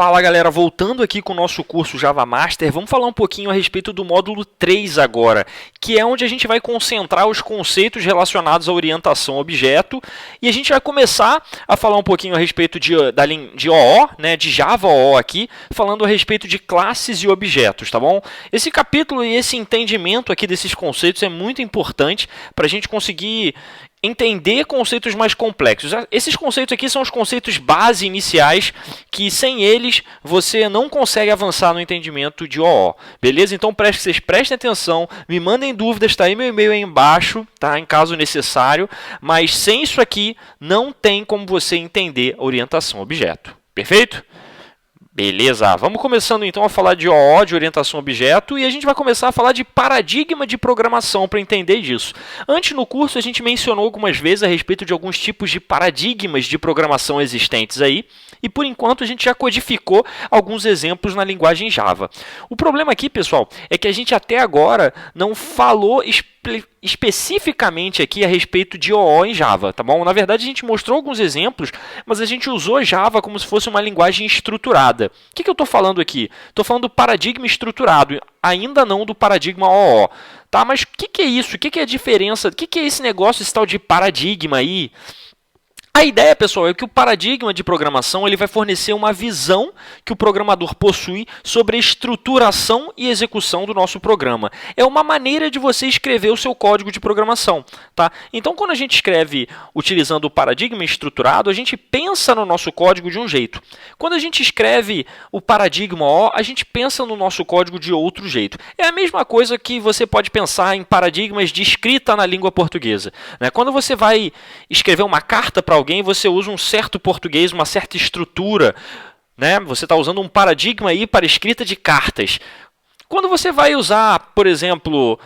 Fala galera, voltando aqui com o nosso curso Java Master, vamos falar um pouquinho a respeito do módulo 3 agora, que é onde a gente vai concentrar os conceitos relacionados à orientação a objeto, e a gente vai começar a falar um pouquinho a respeito de OO, né, de Java OO aqui, falando a respeito de classes e objetos, tá bom? Esse capítulo e esse entendimento aqui desses conceitos é muito importante para a gente conseguir entender conceitos mais complexos. Esses conceitos aqui são os conceitos base iniciais que sem eles você não consegue avançar no entendimento de OO. Beleza? Então vocês prestem atenção, me mandem dúvidas, tá aí meu e-mail aí embaixo, tá? Em caso necessário, mas sem isso aqui não tem como você entender orientação a objeto. Perfeito? Beleza, vamos começando então a falar de OO, de orientação a objeto, e a gente vai começar a falar de paradigma de programação para entender disso. Antes no curso a gente mencionou algumas vezes a respeito de alguns tipos de paradigmas de programação existentes aí, e por enquanto a gente já codificou alguns exemplos na linguagem Java. O problema aqui, pessoal, é que a gente até agora não falou especificamente aqui a respeito de OO em Java, tá bom? Na verdade, a gente mostrou alguns exemplos, mas a gente usou Java como se fosse uma linguagem estruturada. O que eu estou falando aqui? Estou falando do paradigma estruturado, ainda não do paradigma OO. Tá? Mas o que é isso? O que é a diferença? O que é esse negócio, esse tal de paradigma aí? A ideia, pessoal, é que o paradigma de programação ele vai fornecer uma visão que o programador possui sobre a estruturação e execução do nosso programa. É uma maneira de você escrever o seu código de programação. Tá? Então, quando a gente escreve utilizando o paradigma estruturado, a gente pensa no nosso código de um jeito. Quando a gente escreve o paradigma O, a gente pensa no nosso código de outro jeito. É a mesma coisa que você pode pensar em paradigmas de escrita na língua portuguesa. Né? Quando você vai escrever uma carta para alguém, você usa um certo português, uma certa estrutura, né? Você está usando um paradigma aí para escrita de cartas. Quando você vai usar, por exemplo,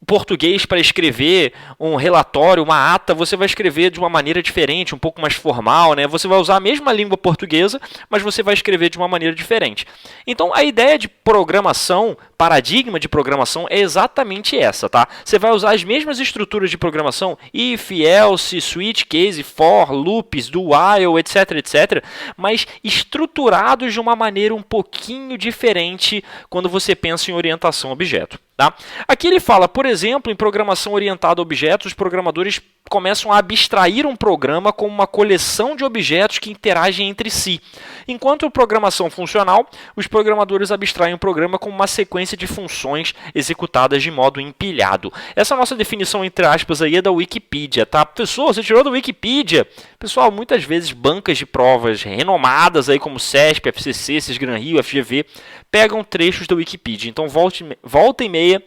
português para escrever um relatório, uma ata, você vai escrever de uma maneira diferente, um pouco mais formal, né? Você vai usar a mesma língua portuguesa, mas você vai escrever de uma maneira diferente. Então, a ideia de programação, paradigma de programação é exatamente essa, tá? Você vai usar as mesmas estruturas de programação, if, else, switch, case, for, loops, do while, etc, etc, mas estruturados de uma maneira um pouquinho diferente quando você pensa em orientação a objeto. Tá? Aqui ele fala, por exemplo, em programação orientada a objetos, os programadores começam a abstrair um programa como uma coleção de objetos que interagem entre si. Enquanto a programação funcional, os programadores abstraem o programa como uma sequência de funções executadas de modo empilhado. Essa nossa definição, entre aspas, aí é da Wikipedia, tá? Pessoal, você tirou da Wikipedia? Pessoal, muitas vezes bancas de provas renomadas aí como CESP, FCC, Sesgran Rio, FGV, pegam trechos da Wikipedia. Então, volta e meia,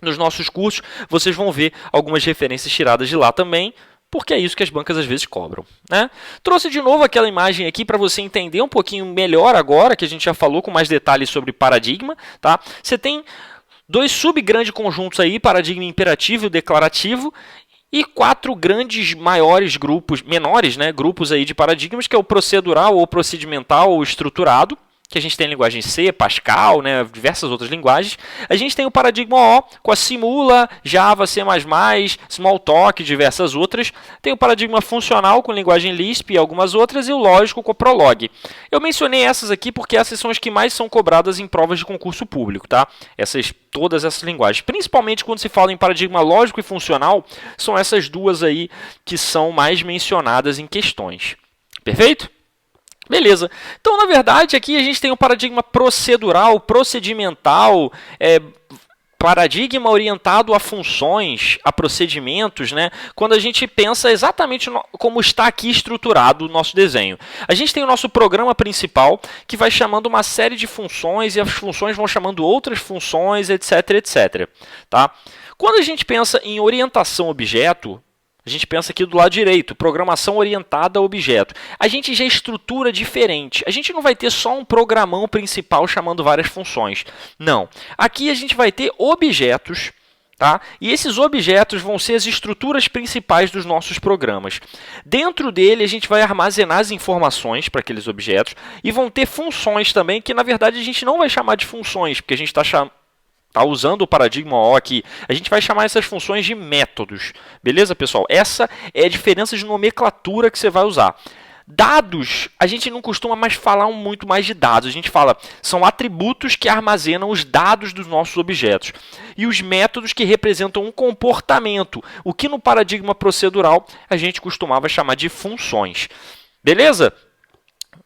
nos nossos cursos, vocês vão ver algumas referências tiradas de lá também, porque é isso que as bancas às vezes cobram. Né? Trouxe de novo aquela imagem aqui para você entender um pouquinho melhor agora, que a gente já falou com mais detalhes sobre paradigma. Tá? Você tem dois subgrandes conjuntos aí, paradigma imperativo e declarativo, e 4 grandes, maiores grupos, menores, né, grupos aí de paradigmas, que é o procedural, ou procedimental, ou estruturado, que a gente tem a linguagem C, Pascal, né, diversas outras linguagens. A gente tem o paradigma O, com a Simula, Java, C++, Smalltalk e diversas outras. Tem o paradigma funcional, com linguagem Lisp e algumas outras, e o lógico, com o Prolog. Eu mencionei essas aqui porque essas são as que mais são cobradas em provas de concurso público. Tá? Todas essas linguagens. Principalmente quando se fala em paradigma lógico e funcional, são essas duas aí que são mais mencionadas em questões. Perfeito? Beleza. Então, na verdade, aqui a gente tem um paradigma procedural, procedimental, paradigma orientado a funções, a procedimentos, né? Quando a gente pensa exatamente como está aqui estruturado o nosso desenho. A gente tem o nosso programa principal, que vai chamando uma série de funções, e as funções vão chamando outras funções, etc, etc. Tá? Quando a gente pensa em orientação a objeto, a gente pensa aqui do lado direito, programação orientada a objeto. A gente já estrutura diferente. A gente não vai ter só um programão principal chamando várias funções. Não. Aqui a gente vai ter objetos, tá? E esses objetos vão ser as estruturas principais dos nossos programas. Dentro dele a gente vai armazenar as informações para aqueles objetos e vão ter funções também, que na verdade a gente não vai chamar de funções, porque a gente está usando o paradigma O aqui, a gente vai chamar essas funções de métodos. Beleza, pessoal? Essa é a diferença de nomenclatura que você vai usar. Dados, a gente não costuma mais falar muito mais de dados. A gente fala, são atributos que armazenam os dados dos nossos objetos. E os métodos que representam um comportamento, o que no paradigma procedural a gente costumava chamar de funções. Beleza?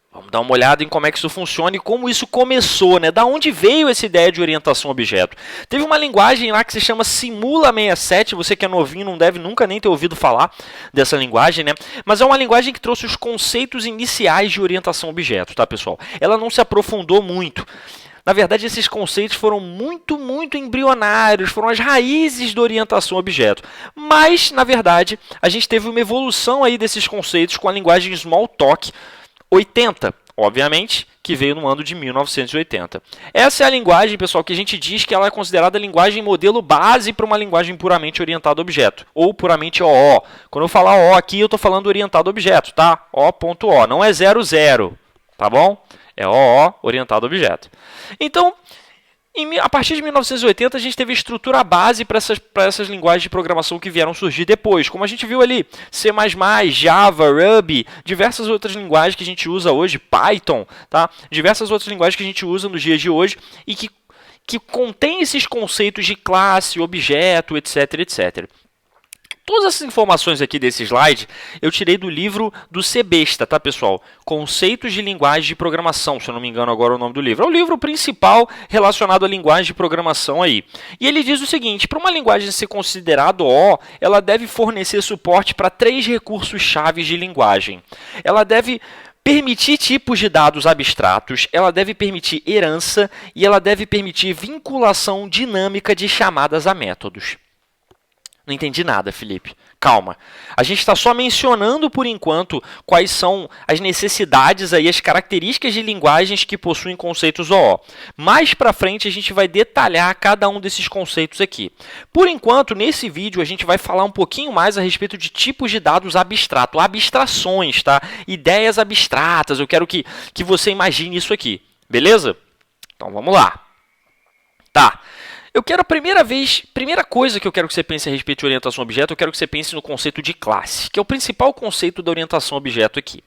Vamos dar uma olhada em como é que isso funciona e como isso começou, né? Da onde veio essa ideia de orientação a objeto? Teve uma linguagem lá que se chama Simula 67, você que é novinho não deve nunca nem ter ouvido falar dessa linguagem, né? Mas é uma linguagem que trouxe os conceitos iniciais de orientação a objeto, tá, pessoal? Ela não se aprofundou muito. Na verdade, esses conceitos foram muito embrionários, foram as raízes da orientação a objeto. Mas, na verdade, a gente teve uma evolução aí desses conceitos com a linguagem Smalltalk 80, obviamente, que veio no ano de 1980. Essa é a linguagem, pessoal, que a gente diz que ela é considerada a linguagem modelo base para uma linguagem puramente orientada a objeto, ou puramente OO. Quando eu falar OO aqui, eu estou falando orientado a objeto, tá? O.O, não é 00, tá bom? É OO, orientado a objeto. Então, a partir de 1980, a gente teve a estrutura base para essas linguagens de programação que vieram surgir depois. Como a gente viu ali, C++, Java, Ruby, diversas outras linguagens que a gente usa hoje, Python, tá? Diversas outras linguagens que a gente usa nos dias de hoje e que contém esses conceitos de classe, objeto, etc, etc. Todas essas informações aqui desse slide eu tirei do livro do Sebesta, tá, pessoal? Conceitos de linguagem de programação, se eu não me engano agora é o nome do livro. É o livro principal relacionado à linguagem de programação aí. E ele diz o seguinte, para uma linguagem ser considerada O, ela deve fornecer suporte para 3 recursos chaves de linguagem. Ela deve permitir tipos de dados abstratos, ela deve permitir herança e ela deve permitir vinculação dinâmica de chamadas a métodos. Não entendi nada, Felipe. Calma. A gente está só mencionando, por enquanto, quais são as necessidades, aí, as características de linguagens que possuem conceitos OO. Mais para frente, a gente vai detalhar cada um desses conceitos aqui. Por enquanto, nesse vídeo, a gente vai falar um pouquinho mais a respeito de tipos de dados abstratos, abstrações, tá? Ideias abstratas. Eu quero que você imagine isso aqui. Beleza? Então, vamos lá. Tá. Eu quero primeira coisa que eu quero que você pense a respeito de orientação a objeto, eu quero que você pense no conceito de classe, que é o principal conceito da orientação a objeto aqui.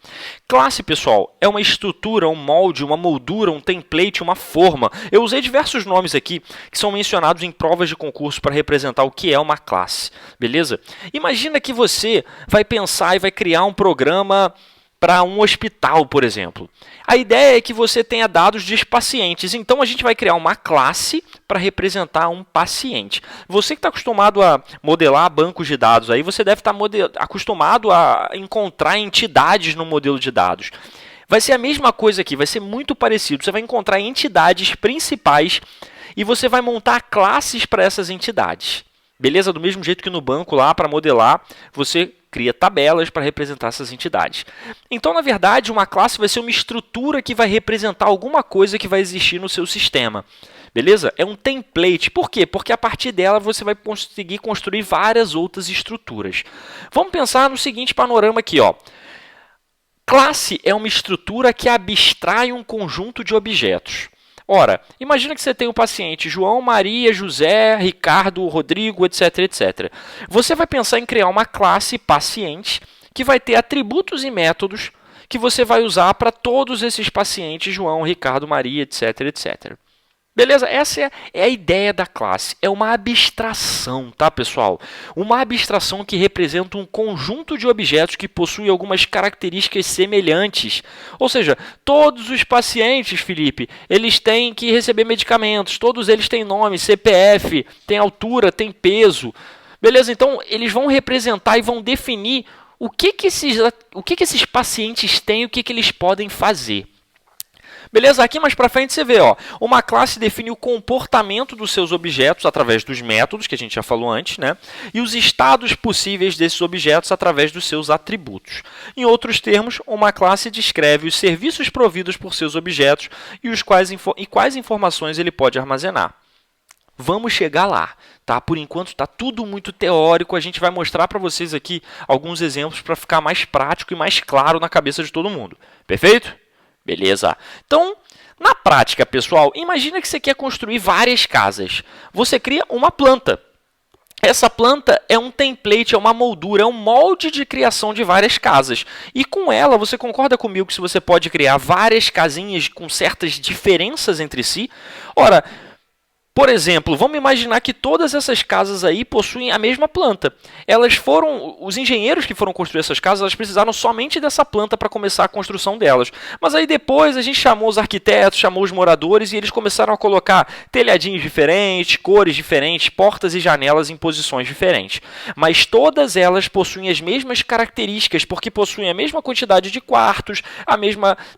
Classe, pessoal, é uma estrutura, um molde, uma moldura, um template, uma forma. Eu usei diversos nomes aqui que são mencionados em provas de concurso para representar o que é uma classe, beleza? Imagina que você vai pensar e vai criar um programa para um hospital, por exemplo. A ideia é que você tenha dados de pacientes, então a gente vai criar uma classe para representar um paciente. Você que está acostumado a modelar bancos de dados, aí você deve estar acostumado a encontrar entidades no modelo de dados. Vai ser a mesma coisa aqui, vai ser muito parecido. Você vai encontrar entidades principais e você vai montar classes para essas entidades. Beleza? Do mesmo jeito que no banco lá, para modelar, você cria tabelas para representar essas entidades. Então, na verdade, uma classe vai ser uma estrutura que vai representar alguma coisa que vai existir no seu sistema. Beleza? É um template. Por quê? Porque a partir dela você vai conseguir construir várias outras estruturas. Vamos pensar no seguinte panorama aqui, ó. Classe é uma estrutura que abstrai um conjunto de objetos. Ora, imagina que você tem um paciente João, Maria, José, Ricardo, Rodrigo, etc, etc. Você vai pensar em criar uma classe paciente que vai ter atributos e métodos que você vai usar para todos esses pacientes João, Ricardo, Maria, etc, etc. Beleza? Essa é a ideia da classe. É uma abstração, tá, pessoal? Uma abstração que representa um conjunto de objetos que possuem algumas características semelhantes. Ou seja, todos os pacientes, Felipe, eles têm que receber medicamentos. Todos eles têm nome, CPF, têm altura, têm peso. Beleza? Então, eles vão representar e vão definir o que esses pacientes têm e o que eles podem fazer. Beleza? Aqui mais para frente você vê, ó, uma classe define o comportamento dos seus objetos através dos métodos, que a gente já falou antes, né? E os estados possíveis desses objetos através dos seus atributos. Em outros termos, uma classe descreve os serviços providos por seus objetos e quais informações ele pode armazenar. Vamos chegar lá, tá? Por enquanto está tudo muito teórico, a gente vai mostrar para vocês aqui alguns exemplos para ficar mais prático e mais claro na cabeça de todo mundo. Perfeito? Beleza. Então, na prática, pessoal, imagina que você quer construir várias casas. Você cria uma planta. Essa planta é um template, é uma moldura, é um molde de criação de várias casas. E com ela, você concorda comigo que você pode criar várias casinhas com certas diferenças entre si? Ora, por exemplo, vamos imaginar que todas essas casas aí possuem a mesma planta. Os engenheiros que foram construir essas casas, elas precisaram somente dessa planta para começar a construção delas. Mas aí depois a gente chamou os arquitetos, chamou os moradores e eles começaram a colocar telhadinhos diferentes, cores diferentes, portas e janelas em posições diferentes. Mas todas elas possuem as mesmas características, porque possuem a mesma quantidade de quartos,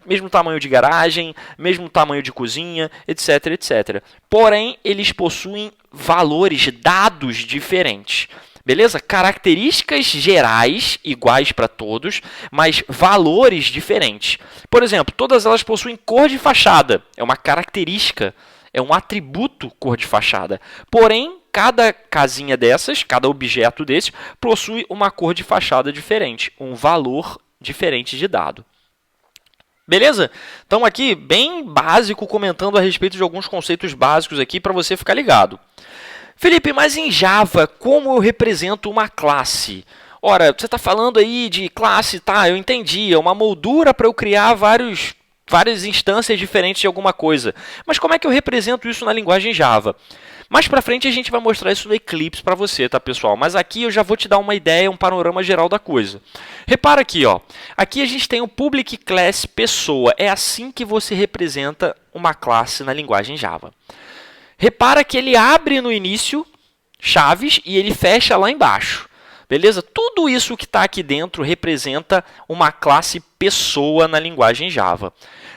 mesmo tamanho de garagem, mesmo tamanho de cozinha, etc, etc. Porém, eles possuem valores, dados diferentes. Beleza? Características gerais iguais para todos, mas valores diferentes. Por exemplo, todas elas possuem cor de fachada. É uma característica, é um atributo cor de fachada. Porém, cada casinha dessas, cada objeto desses, possui uma cor de fachada diferente, um valor diferente de dado. Beleza? Então aqui, bem básico, comentando a respeito de alguns conceitos básicos aqui para você ficar ligado. Felipe, mas em Java, como eu represento uma classe? Ora, você está falando aí de classe, tá? Eu entendi, é uma moldura para eu criar várias instâncias diferentes de alguma coisa. Mas como é que eu represento isso na linguagem Java? Mais para frente a gente vai mostrar isso no Eclipse para você, tá, pessoal? Mas aqui eu já vou te dar uma ideia, um panorama geral da coisa. Repara aqui, ó. Aqui a gente tem o public class pessoa. É assim que você representa uma classe na linguagem Java. Repara que ele abre no início chaves e ele fecha lá embaixo. Beleza? Tudo isso que está aqui dentro representa uma classe pessoa na linguagem Java.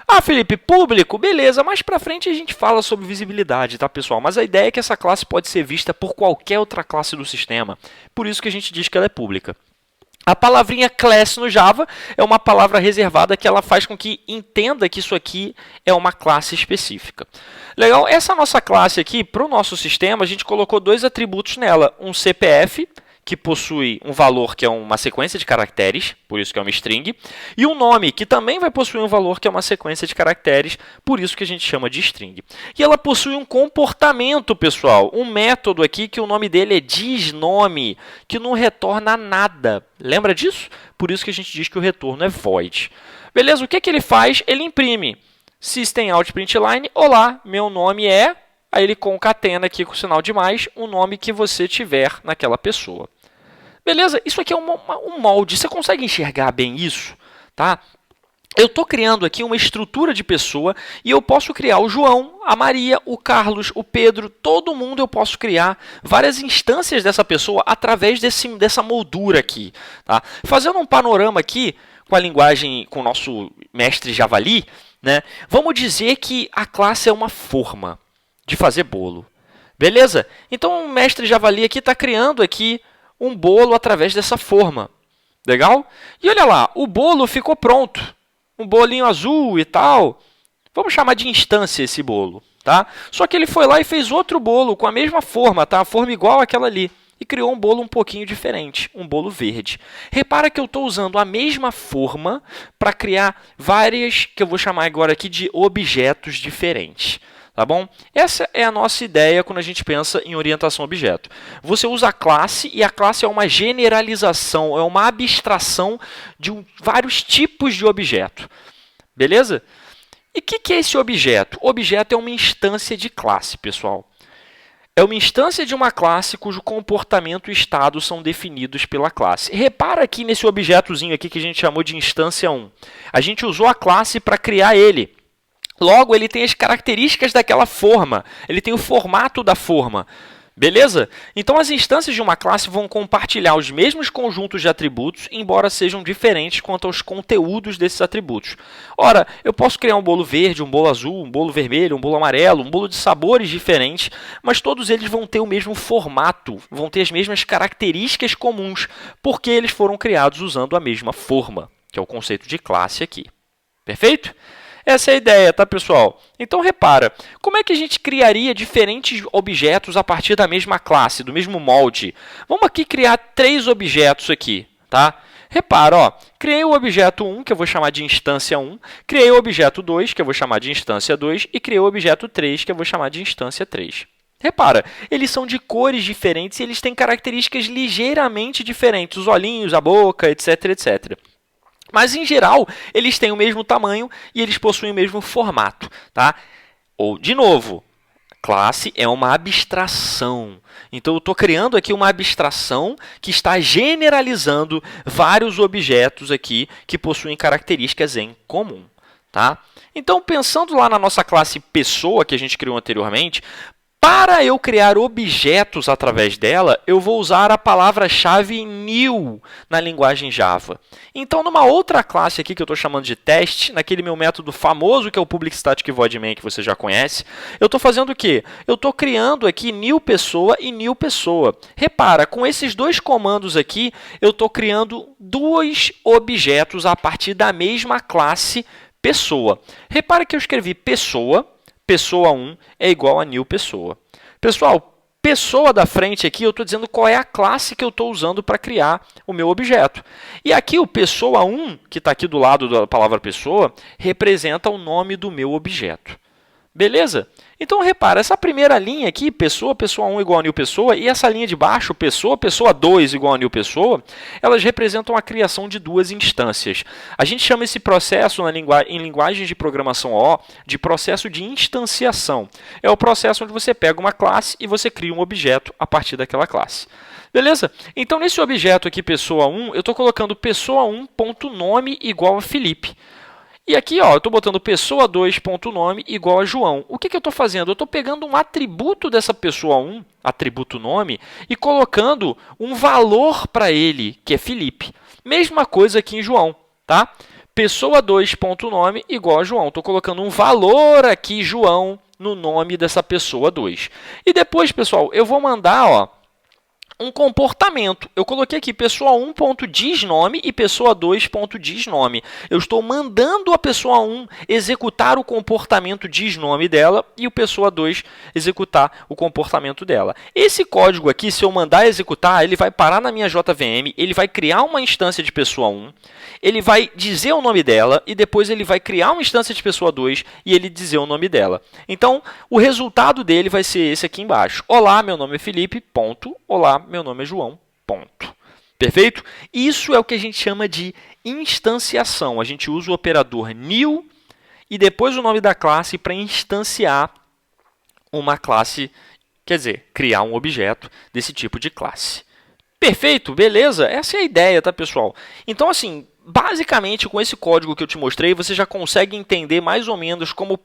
Ah, Felipe, público, beleza, mais para frente a gente fala sobre visibilidade, tá, pessoal? Mas a ideia é que essa classe pode ser vista por qualquer outra classe do sistema. Por isso que a gente diz que ela é pública. A palavrinha class no Java é uma palavra reservada que ela faz com que entenda que isso aqui é uma classe específica. Legal? Essa nossa classe aqui, para o nosso sistema, a gente colocou dois atributos nela. Um CPF, que possui um valor que é uma sequência de caracteres, por isso que é uma string, e um nome, que também vai possuir um valor que é uma sequência de caracteres, por isso que a gente chama de string. E ela possui um comportamento, pessoal, um método aqui que o nome dele é disNome, que não retorna nada. Lembra disso? Por isso que a gente diz que o retorno é void. Beleza? O que ele faz? Ele imprime system.out.println, olá, meu nome é... Aí ele concatena aqui com o sinal de mais o nome que você tiver naquela pessoa. Beleza? Isso aqui é um molde. Você consegue enxergar bem isso? Tá? Eu estou criando aqui uma estrutura de pessoa e eu posso criar o João, a Maria, o Carlos, o Pedro, todo mundo eu posso criar várias instâncias dessa pessoa através dessa moldura aqui. Tá? Fazendo um panorama aqui com a linguagem, com o nosso mestre Javali, né? Vamos dizer que a classe é uma forma de fazer bolo. Beleza? Então o mestre Javali aqui está criando aqui um bolo através dessa forma. Legal? E olha lá, o bolo ficou pronto. Um bolinho azul e tal. Vamos chamar de instância esse bolo. Tá? Só que ele foi lá e fez outro bolo com a mesma forma, tá? A forma igual àquela ali. E criou um bolo um pouquinho diferente, um bolo verde. Repara que eu estou usando a mesma forma para criar várias, que eu vou chamar agora aqui de objetos diferentes. Tá bom? Essa é a nossa ideia quando a gente pensa em orientação a objeto. Você usa a classe e a classe é uma generalização, é uma abstração de vários tipos de objeto. Beleza? E o que é esse objeto? O objeto é uma instância de classe, pessoal. É uma instância de uma classe cujo comportamento e estado são definidos pela classe. Repara aqui nesse objetozinho aqui que a gente chamou de instância 1. A gente usou a classe para criar ele. Logo, ele tem as características daquela forma, ele tem o formato da forma. Beleza? Então, as instâncias de uma classe vão compartilhar os mesmos conjuntos de atributos, embora sejam diferentes quanto aos conteúdos desses atributos. Ora, eu posso criar um bolo verde, um bolo azul, um bolo vermelho, um bolo amarelo, um bolo de sabores diferentes, mas todos eles vão ter o mesmo formato, vão ter as mesmas características comuns, porque eles foram criados usando a mesma forma, que é o conceito de classe aqui. Perfeito? Essa é a ideia, tá, pessoal? Então, repara, como é que a gente criaria diferentes objetos a partir da mesma classe, do mesmo molde? Vamos aqui criar 3 objetos aqui, tá? Repara, ó, criei o objeto 1, que eu vou chamar de instância 1, criei o objeto 2, que eu vou chamar de instância 2, e criei o objeto 3, que eu vou chamar de instância 3. Repara, eles são de cores diferentes e eles têm características ligeiramente diferentes, os olhinhos, a boca, etc, etc. Mas, em geral, eles têm o mesmo tamanho e eles possuem o mesmo formato, tá? Ou, de novo, classe é uma abstração. Então, eu estou criando aqui uma abstração que está generalizando vários objetos aqui que possuem características em comum, tá? Então, pensando lá na nossa classe pessoa que a gente criou anteriormente, para eu criar objetos através dela, eu vou usar a palavra-chave new na linguagem Java. Então, numa outra classe aqui que eu estou chamando de teste, naquele meu método famoso que é o public static void main que você já conhece, eu estou fazendo o quê? Eu estou criando aqui new pessoa e new pessoa. Repara, com esses dois comandos aqui, eu estou criando dois objetos a partir da mesma classe pessoa. Repara que eu escrevi pessoa. Pessoa 1 é igual a new pessoa. Pessoal, pessoa da frente aqui, eu estou dizendo qual é a classe que eu estou usando para criar o meu objeto. E aqui o pessoa 1, que está aqui do lado da palavra pessoa, representa o nome do meu objeto. Beleza? Então, repara, essa primeira linha aqui, pessoa, pessoa 1 igual a new pessoa, e essa linha de baixo, pessoa, pessoa 2 igual a new pessoa, elas representam a criação de duas instâncias. A gente chama esse processo em linguagens de programação O de processo de instanciação. É o processo onde você pega uma classe e você cria um objeto a partir daquela classe. Beleza? Então, nesse objeto aqui, pessoa 1, eu estou colocando pessoa1.nome igual a Felipe. E aqui, ó, eu estou botando pessoa2.nome igual a João. O que eu estou fazendo? Eu estou pegando um atributo dessa pessoa 1, atributo nome, e colocando um valor para ele, que é Felipe. Mesma coisa aqui em João, tá? Pessoa2.nome igual a João. Estou colocando um valor aqui, João, no nome dessa pessoa 2. E depois, pessoal, eu vou mandar, ó, um comportamento. Eu coloquei aqui pessoa1.disnome e pessoa2.disnome. Eu estou mandando a pessoa 1 executar o comportamento disnome dela e o pessoa 2 executar o comportamento dela. Esse código aqui, se eu mandar executar, ele vai parar na minha JVM, ele vai criar uma instância de pessoa 1, ele vai dizer o nome dela e depois ele vai criar uma instância de pessoa 2 e ele dizer o nome dela. Então, o resultado dele vai ser esse aqui embaixo. Olá, meu nome é Felipe, ponto. Olá, meu nome é João, ponto. Perfeito? Isso é o que a gente chama de instanciação. A gente usa o operador new e depois o nome da classe para instanciar uma classe, quer dizer, criar um objeto desse tipo de classe. Perfeito? Beleza? Essa é a ideia, tá, pessoal? Então, assim, basicamente, com esse código que eu te mostrei, você já consegue entender mais ou menos como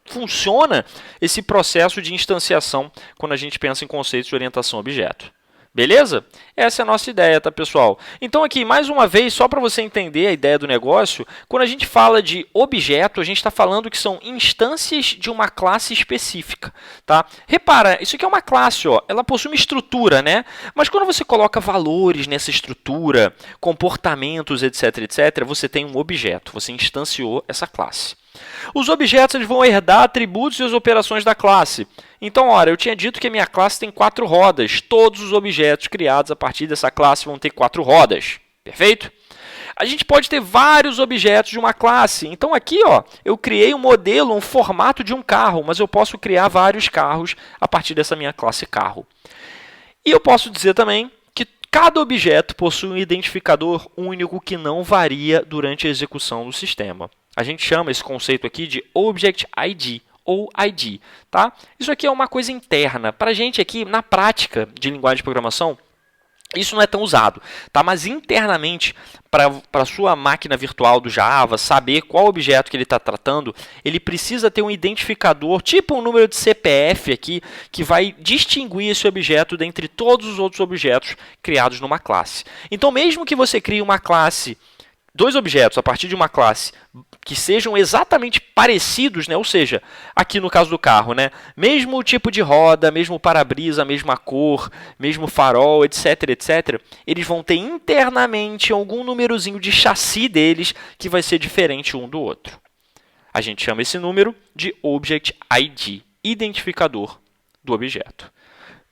funciona esse processo de instanciação quando a gente pensa em conceitos de orientação a objeto. Beleza? Essa é a nossa ideia, tá, pessoal? Então, aqui, mais uma vez, só para você entender a ideia do negócio, quando a gente fala de objeto, a gente está falando que são instâncias de uma classe específica, tá? Repara, isso aqui é uma classe, ó, ela possui uma estrutura, né? Mas quando você coloca valores nessa estrutura, comportamentos, etc, etc, você tem um objeto, você instanciou essa classe. Os objetos eles vão herdar atributos e as operações da classe. Então, olha, eu tinha dito que a minha classe tem 4 rodas. Todos os objetos criados a partir dessa classe vão ter 4 rodas. Perfeito? A gente pode ter vários objetos de uma classe. Então, aqui, ó, eu criei um modelo, um formato de um carro, mas eu posso criar vários carros a partir dessa minha classe carro. E eu posso dizer também que cada objeto possui um identificador único que não varia durante a execução do sistema. A gente chama esse conceito aqui de Object ID, ou ID. Tá? Isso aqui é uma coisa interna. Para a gente aqui, na prática de linguagem de programação, isso não é tão usado. Tá? Mas internamente, para a sua máquina virtual do Java, saber qual objeto que ele está tratando, ele precisa ter um identificador, tipo um número de CPF aqui, que vai distinguir esse objeto dentre todos os outros objetos criados numa classe. Então, mesmo que você crie uma classe, dois objetos a partir de uma classe que sejam exatamente parecidos, né? Ou seja, aqui no caso do carro, né? Mesmo tipo de roda, mesmo para-brisa, mesma cor, mesmo farol, etc, etc, eles vão ter internamente algum númerozinho de chassi deles que vai ser diferente um do outro. A gente chama esse número de Object ID, identificador do objeto.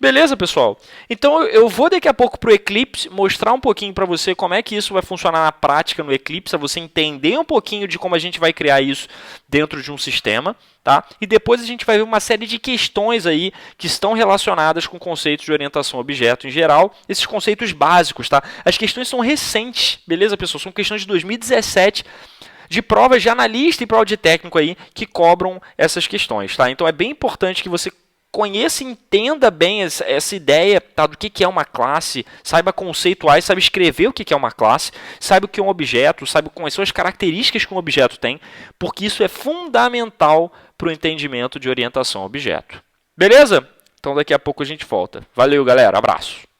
Beleza, pessoal? Então eu vou daqui a pouco para o Eclipse mostrar um pouquinho para você como é que isso vai funcionar na prática no Eclipse, para você entender um pouquinho de como a gente vai criar isso dentro de um sistema, tá? E depois a gente vai ver uma série de questões aí que estão relacionadas com conceitos de orientação a objeto em geral, esses conceitos básicos, tá? As questões são recentes, beleza, pessoal? São questões de 2017, de provas de analista e prova de técnico aí que cobram essas questões, tá? Então é bem importante que você conheça e entenda bem essa ideia, tá, do que é uma classe, saiba conceituais, saiba escrever o que é uma classe, saiba o que é um objeto, saiba quais são as características que um objeto tem, porque isso é fundamental para o entendimento de orientação a objeto. Beleza? Então daqui a pouco a gente volta. Valeu, galera. Abraço.